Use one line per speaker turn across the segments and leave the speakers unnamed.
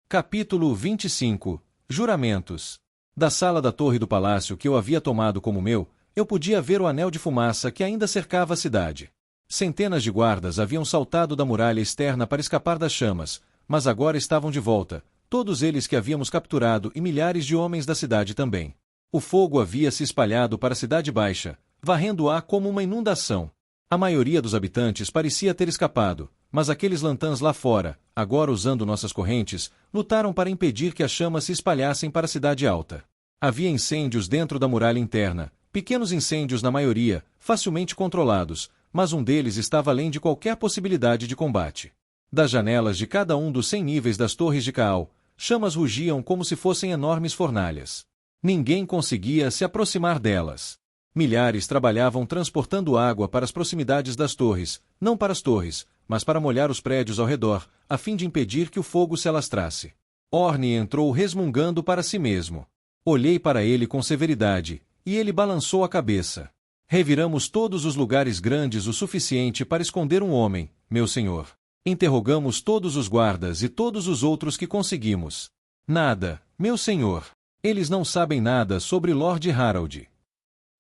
Capítulo 25. Juramentos. Da sala da torre do palácio que eu havia tomado como meu, eu podia ver o anel de fumaça que ainda cercava a cidade. Centenas de guardas haviam saltado da muralha externa para escapar das chamas, mas agora estavam de volta, todos eles que havíamos capturado e milhares de homens da cidade também. O fogo havia se espalhado para a cidade baixa, varrendo-a como uma inundação. A maioria dos habitantes parecia ter escapado, mas aqueles lantãs lá fora, agora usando nossas correntes, lutaram para impedir que as chamas se espalhassem para a cidade alta. Havia incêndios dentro da muralha interna, pequenos incêndios na maioria, facilmente controlados, mas um deles estava além de qualquer possibilidade de combate. Das janelas de cada um dos 100 níveis das torres de Caal, chamas rugiam como se fossem enormes fornalhas. Ninguém conseguia se aproximar delas. Milhares trabalhavam transportando água para as proximidades das torres, não para as torres, mas para molhar os prédios ao redor, a fim de impedir que o fogo se alastrasse. Orne entrou resmungando para si mesmo. Olhei para ele com severidade, e ele balançou a cabeça. Reviramos todos os lugares grandes o suficiente para esconder um homem, meu senhor. Interrogamos todos os guardas e todos os outros que conseguimos. Nada, meu senhor. Eles não sabem nada sobre Lord Harald.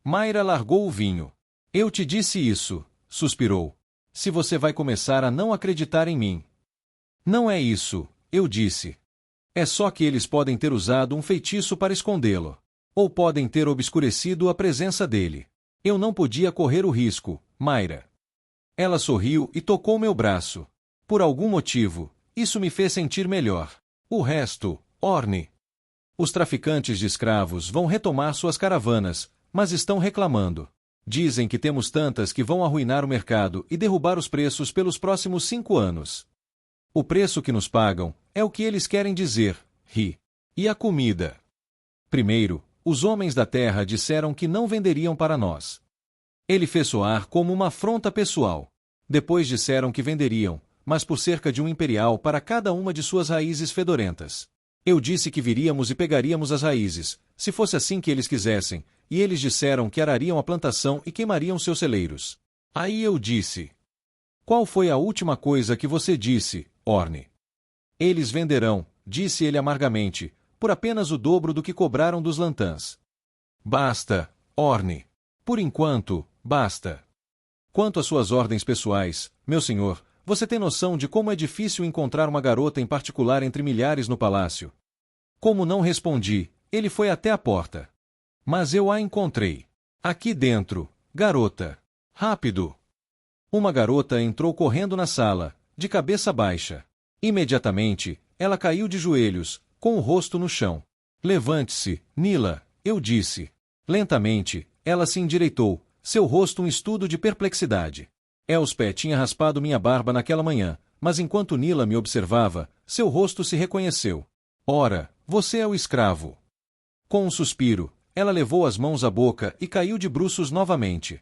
Mayra largou o vinho. Eu te disse isso, suspirou. Se você vai começar a não acreditar em mim. Não é isso, eu disse. É só que eles podem ter usado um feitiço para escondê-lo. Ou podem ter obscurecido a presença dele. Eu não podia correr o risco, Mayra. Ela sorriu e tocou meu braço. Por algum motivo, isso me fez sentir melhor. O resto, Orne. Os traficantes de escravos vão retomar suas caravanas, mas estão reclamando. Dizem que temos tantas que vão arruinar o mercado e derrubar os preços pelos próximos 5 anos. O preço que nos pagam é o que eles querem dizer, ri. E a comida? Primeiro, os homens da terra disseram que não venderiam para nós. Ele fez soar como uma afronta pessoal. Depois disseram que venderiam, mas por cerca de 1 imperial para cada uma de suas raízes fedorentas. Eu disse que viríamos e pegaríamos as raízes, se fosse assim que eles quisessem, e eles disseram que arariam a plantação e queimariam seus celeiros. Aí eu disse: qual foi a última coisa que você disse, Orne? Eles venderão, disse ele amargamente, por apenas o dobro do que cobraram dos lantãs. Basta, Orne. Por enquanto, basta. Quanto às suas ordens pessoais, meu senhor, você tem noção de como é difícil encontrar uma garota em particular entre milhares no palácio? Como não respondi, ele foi até a porta. Mas eu a encontrei. Aqui dentro, garota. Rápido! Uma garota entrou correndo na sala, de cabeça baixa. Imediatamente, ela caiu de joelhos, com o rosto no chão. Levante-se, Nila, eu disse. Lentamente, ela se endireitou, seu rosto um estudo de perplexidade. Elspeth tinha raspado minha barba naquela manhã, mas enquanto Nila me observava, seu rosto se reconheceu. Ora, você é o escravo. Com um suspiro, ela levou as mãos à boca e caiu de bruços novamente.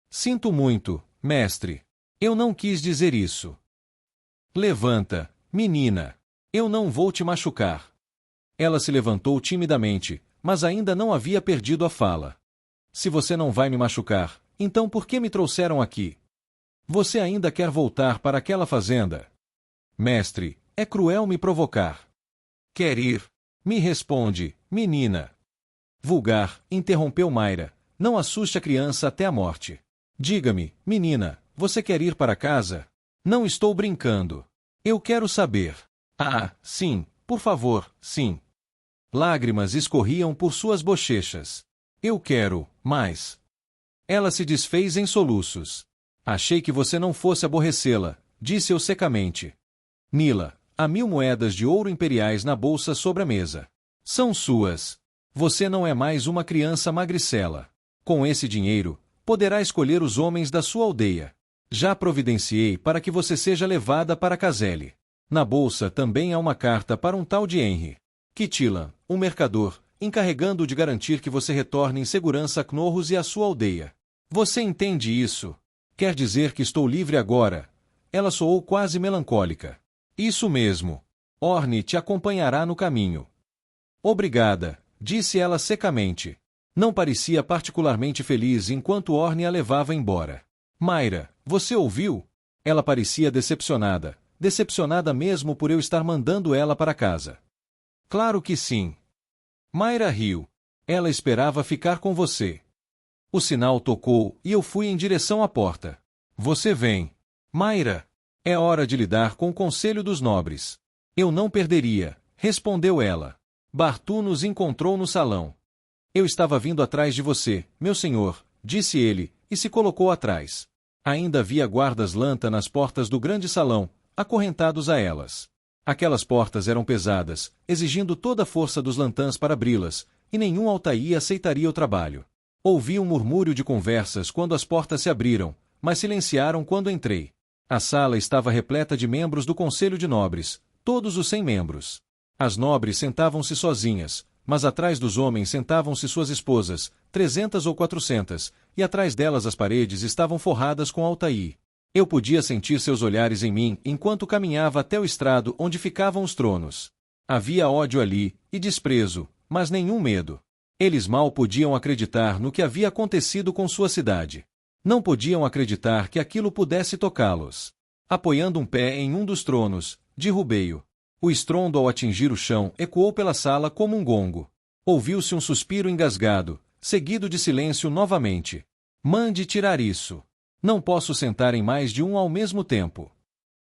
Sinto muito, mestre. Eu não quis dizer isso. Levanta, menina. Eu não vou te machucar. Ela se levantou timidamente, mas ainda não havia perdido a fala. Se você não vai me machucar, então por que me trouxeram aqui? Você ainda quer voltar para aquela fazenda? Mestre, é cruel me provocar. Quer ir? Me responde, menina. Vulgar, interrompeu Mayra. Não assuste a criança até a morte. Diga-me, menina, você quer ir para casa? Não estou brincando. Eu quero saber. Ah, sim, por favor, sim. Lágrimas escorriam por suas bochechas. Eu quero, mais. Ela se desfez em soluços. Achei que você não fosse aborrecê-la, disse eu secamente. Nila, há 1000 moedas de ouro imperiais na bolsa sobre a mesa. São suas. Você não é mais uma criança magricela. Com esse dinheiro, poderá escolher os homens da sua aldeia. Já providenciei para que você seja levada para Cazelli. Na bolsa também há uma carta para um tal de Henry Kittilan, um mercador, encarregando de garantir que você retorne em segurança a Knorros e à sua aldeia. Você entende isso? Quer dizer que estou livre agora? Ela soou quase melancólica. Isso mesmo. Orne te acompanhará no caminho. Obrigada, disse ela secamente. Não parecia particularmente feliz enquanto Orne a levava embora. Mayra, você ouviu? Ela parecia decepcionada mesmo por eu estar mandando ela para casa. Claro que sim. Mayra riu. Ela esperava ficar com você. O sinal tocou e eu fui em direção à porta. Você vem. Mayra. É hora de lidar com o Conselho dos Nobres. Eu não perderia, respondeu ela. Bartu nos encontrou no salão. Eu estava vindo atrás de você, meu senhor, disse ele, e se colocou atrás. Ainda havia guardas lanta nas portas do grande salão, acorrentados a elas. Aquelas portas eram pesadas, exigindo toda a força dos lantãs para abri-las, e nenhum altaí aceitaria o trabalho. Ouvi um murmúrio de conversas quando as portas se abriram, mas silenciaram quando entrei. A sala estava repleta de membros do Conselho de Nobres, todos os 100 membros. As nobres sentavam-se sozinhas, mas atrás dos homens sentavam-se suas esposas, 300 ou 400, e atrás delas as paredes estavam forradas com altaí. Eu podia sentir seus olhares em mim enquanto caminhava até o estrado onde ficavam os tronos. Havia ódio ali, e desprezo, mas nenhum medo. Eles mal podiam acreditar no que havia acontecido com sua cidade. Não podiam acreditar que aquilo pudesse tocá-los. Apoiando um pé em um dos tronos, derrubei-o. O estrondo ao atingir o chão ecoou pela sala como um gongo. Ouviu-se um suspiro engasgado, seguido de silêncio novamente. Mande tirar isso. Não posso sentar em mais de um ao mesmo tempo.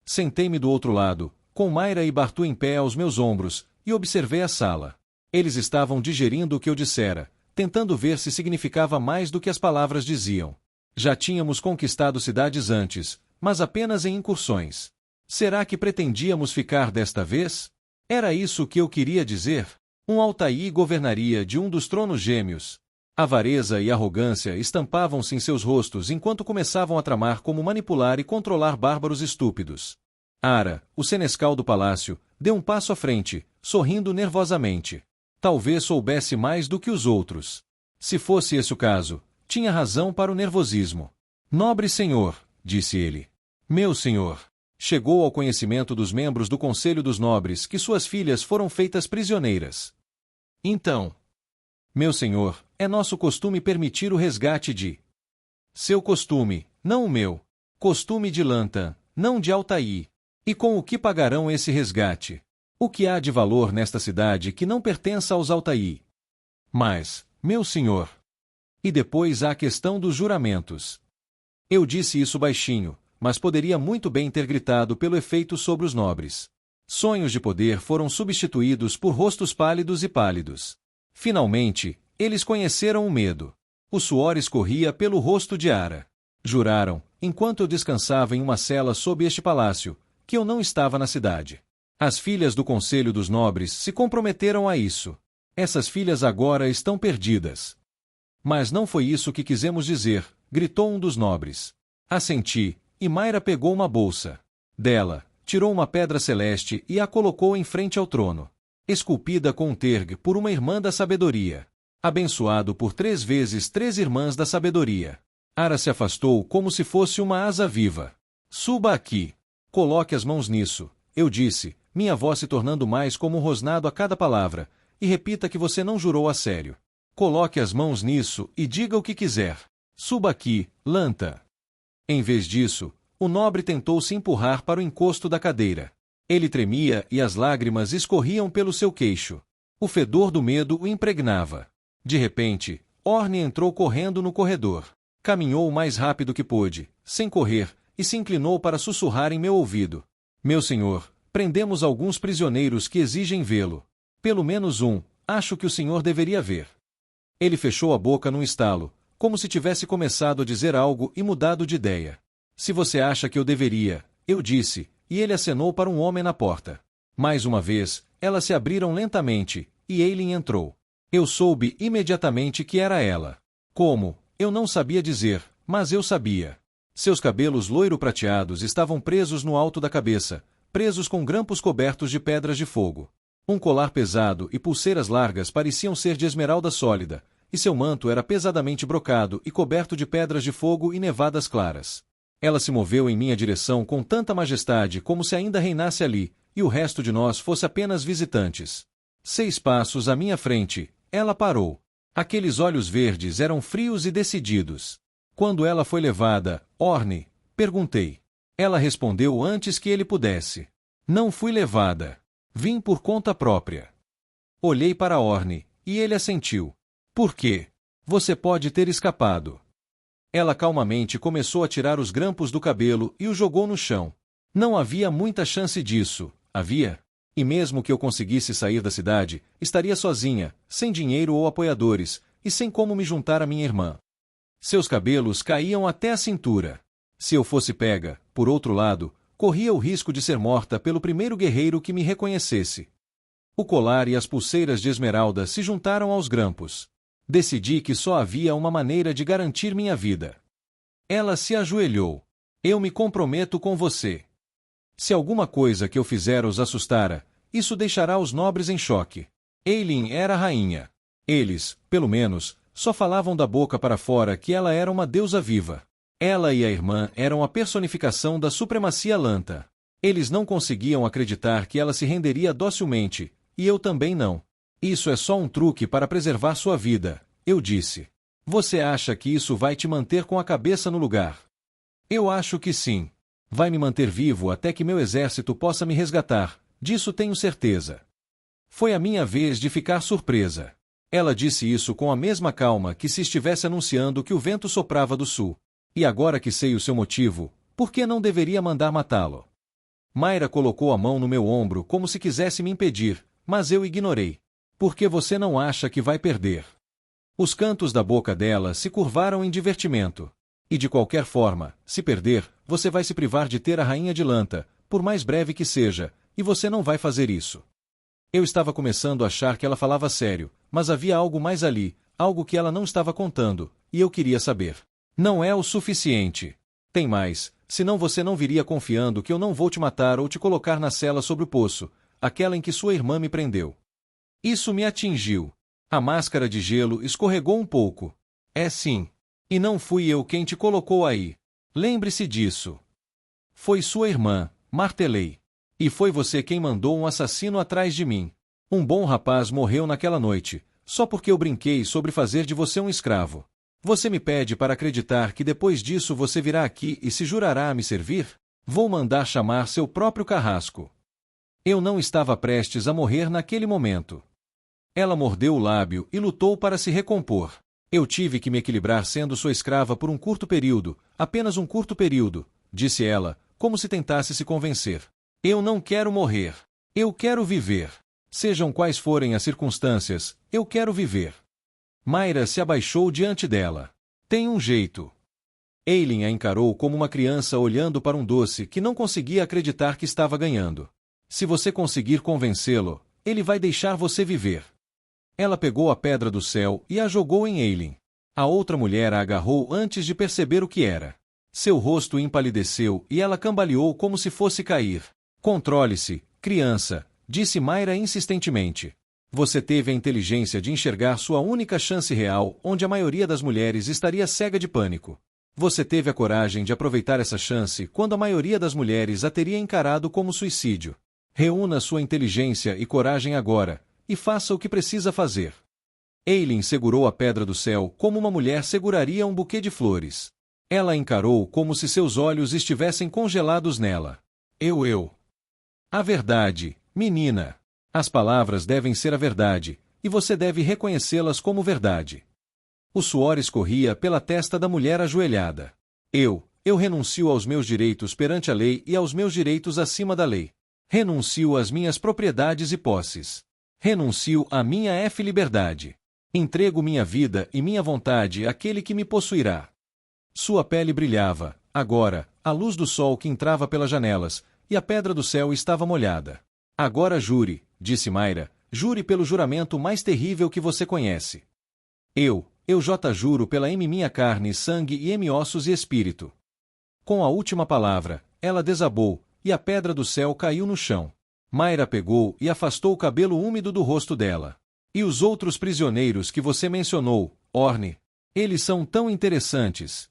Sentei-me do outro lado, com Mayra e Bartu em pé aos meus ombros, e observei a sala. Eles estavam digerindo o que eu dissera, tentando ver se significava mais do que as palavras diziam. Já tínhamos conquistado cidades antes, mas apenas em incursões. Será que pretendíamos ficar desta vez? Era isso que eu queria dizer? Um altaí governaria de um dos tronos gêmeos. Avareza e arrogância estampavam-se em seus rostos enquanto começavam a tramar como manipular e controlar bárbaros estúpidos. Ara, o senescal do palácio, deu um passo à frente, sorrindo nervosamente. Talvez soubesse mais do que os outros. Se fosse esse o caso, tinha razão para o nervosismo. Nobre senhor, disse ele. Meu senhor. Chegou ao conhecimento dos membros do Conselho dos Nobres que suas filhas foram feitas prisioneiras. Então, meu senhor, é nosso costume permitir o resgate de... Seu costume, não o meu. Costume de Lantã, não de Altaí. E com o que pagarão esse resgate? O que há de valor nesta cidade que não pertença aos Altaí? Mas, meu senhor... E depois há a questão dos juramentos. Eu disse isso baixinho, mas poderia muito bem ter gritado pelo efeito sobre os nobres. Sonhos de poder foram substituídos por rostos pálidos e pálidos. Finalmente, eles conheceram o medo. O suor escorria pelo rosto de Ara. Juraram, enquanto eu descansava em uma cela sob este palácio, que eu não estava na cidade. As filhas do Conselho dos Nobres se comprometeram a isso. Essas filhas agora estão perdidas. Mas não foi isso que quisemos dizer, gritou um dos nobres. Assenti, e Mayra pegou uma bolsa. Dela, tirou uma pedra celeste e a colocou em frente ao trono. Esculpida com um terg por uma irmã da sabedoria. Abençoado por 3 vezes 3 irmãs da sabedoria. Ara se afastou como se fosse uma asa viva. Suba aqui. Coloque as mãos nisso, eu disse, minha voz se tornando mais como um rosnado a cada palavra, e repita que você não jurou a sério. Coloque as mãos nisso e diga o que quiser. Suba aqui, Lanta. Em vez disso, o nobre tentou se empurrar para o encosto da cadeira. Ele tremia e as lágrimas escorriam pelo seu queixo. O fedor do medo o impregnava. De repente, Orne entrou correndo no corredor. Caminhou o mais rápido que pôde, sem correr, e se inclinou para sussurrar em meu ouvido. Meu senhor, prendemos alguns prisioneiros que exigem vê-lo. Pelo menos um, acho que o senhor deveria ver. Ele fechou a boca num estalo, como se tivesse começado a dizer algo e mudado de ideia. Se você acha que eu deveria, eu disse, e ele acenou para um homem na porta. Mais uma vez, elas se abriram lentamente, e Eileen entrou. Eu soube imediatamente que era ela. Como? Eu não sabia dizer, mas eu sabia. Seus cabelos loiro-prateados estavam presos no alto da cabeça, presos com grampos cobertos de pedras de fogo. Um colar pesado e pulseiras largas pareciam ser de esmeralda sólida, e seu manto era pesadamente brocado e coberto de pedras de fogo e nevadas claras. Ela se moveu em minha direção com tanta majestade como se ainda reinasse ali, e o resto de nós fosse apenas visitantes. 6 passos à minha frente, ela parou. Aqueles olhos verdes eram frios e decididos. Quando ela foi levada, Orne? Perguntei. Ela respondeu antes que ele pudesse. Não fui levada. Vim por conta própria. Olhei para Orne, e ele assentiu. Por quê? Você pode ter escapado. Ela calmamente começou a tirar os grampos do cabelo e o jogou no chão. Não havia muita chance disso, havia? E mesmo que eu conseguisse sair da cidade, estaria sozinha, sem dinheiro ou apoiadores, e sem como me juntar à minha irmã. Seus cabelos caíam até a cintura. Se eu fosse pega, por outro lado, corria o risco de ser morta pelo primeiro guerreiro que me reconhecesse. O colar e as pulseiras de esmeralda se juntaram aos grampos. Decidi que só havia uma maneira de garantir minha vida. Ela se ajoelhou. Eu me comprometo com você. Se alguma coisa que eu fizer os assustara, isso deixará os nobres em choque. Aylin era a rainha. Eles, pelo menos, só falavam da boca para fora que ela era uma deusa viva. Ela e a irmã eram a personificação da supremacia lanta. Eles não conseguiam acreditar que ela se renderia docilmente, e eu também não. Isso é só um truque para preservar sua vida, eu disse. Você acha que isso vai te manter com a cabeça no lugar? Eu acho que sim. Vai me manter vivo até que meu exército possa me resgatar, disso tenho certeza. Foi a minha vez de ficar surpresa. Ela disse isso com a mesma calma que se estivesse anunciando que o vento soprava do sul. E agora que sei o seu motivo, por que não deveria mandar matá-lo? Mayra colocou a mão no meu ombro como se quisesse me impedir, mas eu ignorei. Por que você não acha que vai perder? Os cantos da boca dela se curvaram em divertimento. E de qualquer forma, se perder, você vai se privar de ter a rainha de Lanta, por mais breve que seja, e você não vai fazer isso. Eu estava começando a achar que ela falava sério, mas havia algo mais ali, algo que ela não estava contando, e eu queria saber. Não é o suficiente. Tem mais, senão você não viria confiando que eu não vou te matar ou te colocar na cela sobre o poço, aquela em que sua irmã me prendeu. Isso me atingiu. A máscara de gelo escorregou um pouco. É sim. E não fui eu quem te colocou aí. Lembre-se disso. Foi sua irmã, martelei. E foi você quem mandou um assassino atrás de mim. Um bom rapaz morreu naquela noite, só porque eu brinquei sobre fazer de você um escravo. Você me pede para acreditar que depois disso você virá aqui e se jurará a me servir? Vou mandar chamar seu próprio carrasco. Eu não estava prestes a morrer naquele momento. Ela mordeu o lábio e lutou para se recompor. Eu tive que me equilibrar sendo sua escrava por um curto período, apenas um curto período, disse ela, como se tentasse se convencer. Eu não quero morrer. Eu quero viver. Sejam quais forem as circunstâncias, eu quero viver. Mayra se abaixou diante dela. Tem um jeito. Aylin a encarou como uma criança olhando para um doce que não conseguia acreditar que estava ganhando. Se você conseguir convencê-lo, ele vai deixar você viver. Ela pegou a pedra do céu e a jogou em Aylin. A outra mulher a agarrou antes de perceber o que era. Seu rosto empalideceu e ela cambaleou como se fosse cair. Controle-se, criança, disse Mayra insistentemente. Você teve a inteligência de enxergar sua única chance real, onde a maioria das mulheres estaria cega de pânico. Você teve a coragem de aproveitar essa chance quando a maioria das mulheres a teria encarado como suicídio. Reúna sua inteligência e coragem agora, e faça o que precisa fazer. Aylin segurou a pedra do céu como uma mulher seguraria um buquê de flores. Ela a encarou como se seus olhos estivessem congelados nela. Eu. A verdade, menina. As palavras devem ser a verdade, e você deve reconhecê-las como verdade. O suor escorria pela testa da mulher ajoelhada. Eu renuncio aos meus direitos perante a lei e aos meus direitos acima da lei. Renuncio às minhas propriedades e posses. Renuncio à minha liberdade. Entrego minha vida e minha vontade àquele que me possuirá. Sua pele brilhava, agora, à luz do sol que entrava pelas janelas, e a pedra do céu estava molhada. Agora jure, disse Mayra, jure pelo juramento mais terrível que você conhece. Eu juro pela minha carne, sangue e ossos e espírito. Com a última palavra, ela desabou, e a pedra do céu caiu no chão. Mayra pegou e afastou o cabelo úmido do rosto dela. E os outros prisioneiros que você mencionou, Orne? Eles são tão interessantes.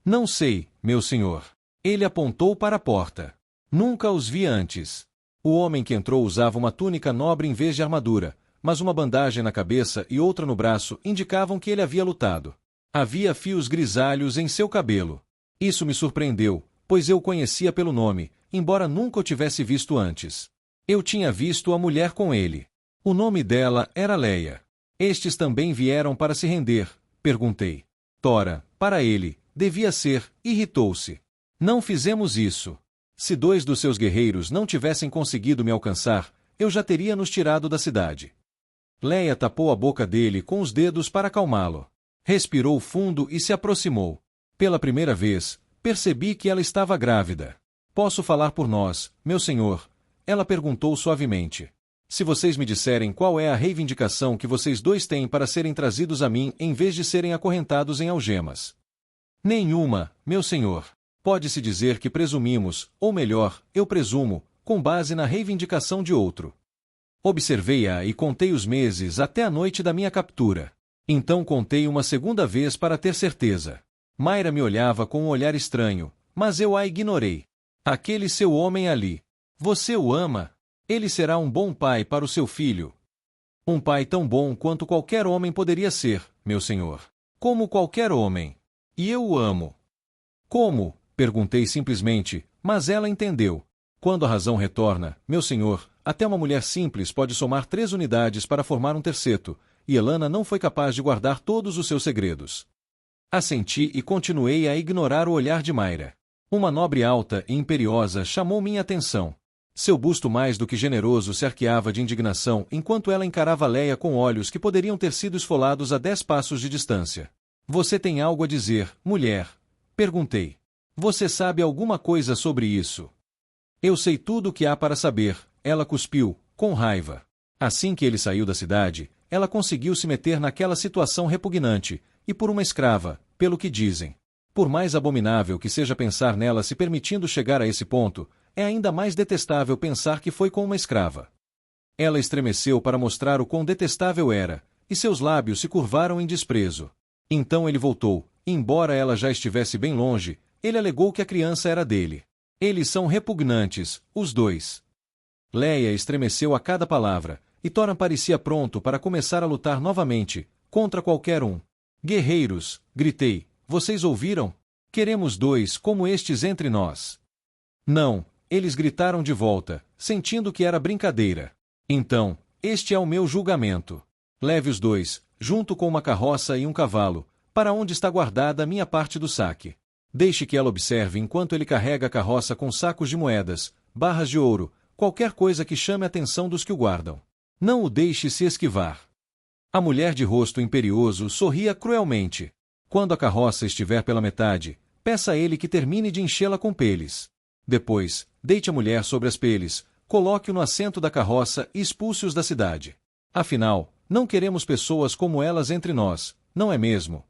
Não sei, meu senhor. Ele apontou para a porta. Nunca os vi antes. O homem que entrou usava uma túnica nobre em vez de armadura, mas uma bandagem na cabeça e outra no braço indicavam que ele havia lutado. Havia fios grisalhos em seu cabelo. Isso me surpreendeu, pois eu o conhecia pelo nome, embora nunca o tivesse visto antes. Eu tinha visto a mulher com ele. O nome dela era Leia. Estes também vieram para se render? Perguntei. Tora, para ele, devia ser, irritou-se. Não fizemos isso. Se 2 dos seus guerreiros não tivessem conseguido me alcançar, eu já teria nos tirado da cidade. Leia tapou a boca dele com os dedos para acalmá-lo. Respirou fundo e se aproximou. Pela primeira vez, percebi que ela estava grávida. Posso falar por nós, meu senhor? Ela perguntou suavemente. Se vocês me disserem qual é a reivindicação que vocês 2 têm para serem trazidos a mim em vez de serem acorrentados em algemas. Nenhuma, meu senhor. Pode-se dizer que presumimos, ou melhor, eu presumo, com base na reivindicação de outro. Observei-a e contei os meses até a noite da minha captura. Então contei uma segunda vez para ter certeza. Mayra me olhava com um olhar estranho, mas eu a ignorei. Aquele seu homem ali. Você o ama? Ele será um bom pai para o seu filho. Um pai tão bom quanto qualquer homem poderia ser, meu senhor. Como qualquer homem. E eu o amo. Como? Perguntei simplesmente, mas ela entendeu. Quando a razão retorna, meu senhor, até uma mulher simples pode somar 3 unidades para formar um terceto, e Elana não foi capaz de guardar todos os seus segredos. Assenti e continuei a ignorar o olhar de Mayra. Uma nobre alta e imperiosa chamou minha atenção. Seu busto mais do que generoso se arqueava de indignação enquanto ela encarava Leia com olhos que poderiam ter sido esfolados a 10 passos de distância. Você tem algo a dizer, mulher? Perguntei. Você sabe alguma coisa sobre isso? Eu sei tudo o que há para saber, ela cuspiu, com raiva. Assim que ele saiu da cidade, ela conseguiu se meter naquela situação repugnante, e por uma escrava, pelo que dizem. Por mais abominável que seja pensar nela se permitindo chegar a esse ponto, é ainda mais detestável pensar que foi com uma escrava. Ela estremeceu para mostrar o quão detestável era, e seus lábios se curvaram em desprezo. Então ele voltou, e embora ela já estivesse bem longe, ele alegou que a criança era dele. Eles são repugnantes, os 2. Leia estremeceu a cada palavra, e Thoran parecia pronto para começar a lutar novamente, contra qualquer um. Guerreiros, gritei, vocês ouviram? Queremos 2 como estes entre nós. Não, eles gritaram de volta, sentindo que era brincadeira. Então, este é o meu julgamento. Leve os 2, junto com uma carroça e um cavalo, para onde está guardada a minha parte do saque. Deixe que ela observe enquanto ele carrega a carroça com sacos de moedas, barras de ouro, qualquer coisa que chame a atenção dos que o guardam. Não o deixe se esquivar. A mulher de rosto imperioso sorria cruelmente. Quando a carroça estiver pela metade, peça a ele que termine de enchê-la com peles. Depois, deite a mulher sobre as peles, coloque-o no assento da carroça e expulse-os da cidade. Afinal, não queremos pessoas como elas entre nós, não é mesmo?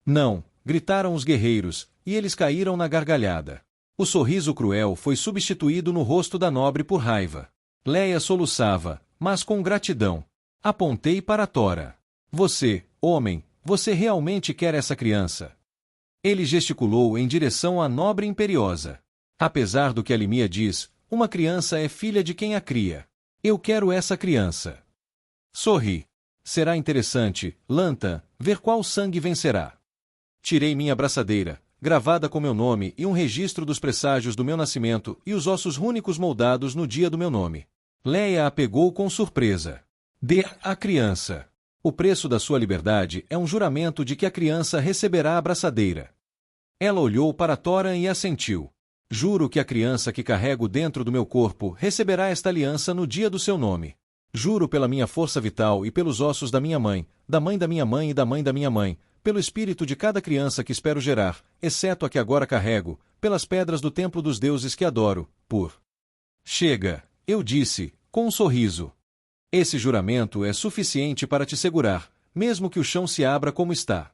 Não, gritaram os guerreiros, e eles caíram na gargalhada. O sorriso cruel foi substituído no rosto da nobre por raiva. Leia soluçava, mas com gratidão. Apontei para Tora. Você, homem, você realmente quer essa criança? Ele gesticulou em direção à nobre imperiosa. Apesar do que a Limia diz, uma criança é filha de quem a cria. Eu quero essa criança. Sorri. Será interessante, Lanta, ver qual sangue vencerá. Tirei minha braçadeira, gravada com meu nome e um registro dos presságios do meu nascimento e os ossos rúnicos moldados no dia do meu nome. Leia a pegou com surpresa. Dê a criança. O preço da sua liberdade é um juramento de que a criança receberá a braçadeira. Ela olhou para Thoran e assentiu. Juro que a criança que carrego dentro do meu corpo receberá esta aliança no dia do seu nome. Juro pela minha força vital e pelos ossos da minha mãe, da mãe da minha mãe e da mãe da minha mãe, pelo espírito de cada criança que espero gerar, exceto a que agora carrego, pelas pedras do templo dos deuses que adoro, por... Chega, eu disse, com um sorriso. Esse juramento é suficiente para te segurar, mesmo que o chão se abra como está.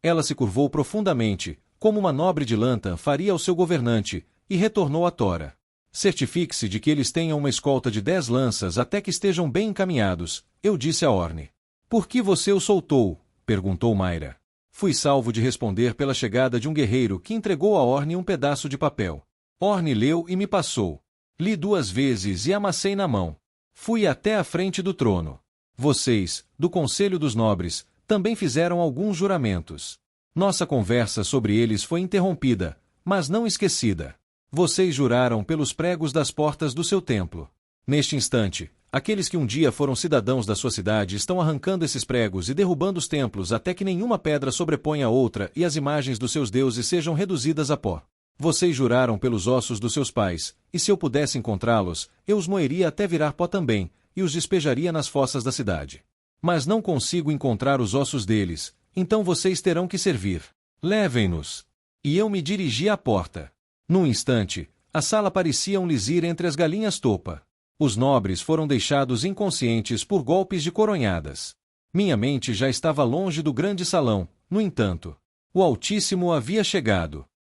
Ela se curvou profundamente, como uma nobre de Lanta faria ao seu governante, e retornou a Tora. Certifique-se de que eles tenham uma escolta de 10 lanças até que estejam bem encaminhados, eu disse a Orne. Por que você o soltou? Perguntou Mayra. Fui salvo de responder pela chegada de um guerreiro que entregou a Orne um pedaço de papel. Orne leu e me passou. Li 2 vezes e amassei na mão. Fui até a frente do trono. Vocês, do Conselho dos Nobres, também fizeram alguns juramentos. Nossa conversa sobre eles foi interrompida, mas não esquecida. Vocês juraram pelos pregos das portas do seu templo. Neste instante, Aqueles que um dia foram cidadãos da sua cidade estão arrancando esses pregos e derrubando os templos até que nenhuma pedra sobreponha a outra e as imagens dos seus deuses sejam reduzidas a pó. Vocês juraram pelos ossos dos seus pais, e se eu pudesse encontrá-los, eu os moeria até virar pó também, e os despejaria nas fossas da cidade. Mas não consigo encontrar os ossos deles, então vocês terão que servir. Levem-nos. E eu me dirigi à porta. Num instante, a sala parecia um lisir entre as galinhas topa. Os nobres foram deixados inconscientes por golpes de coronhadas. Minha mente já estava longe do grande salão, no entanto. O Altíssimo havia chegado.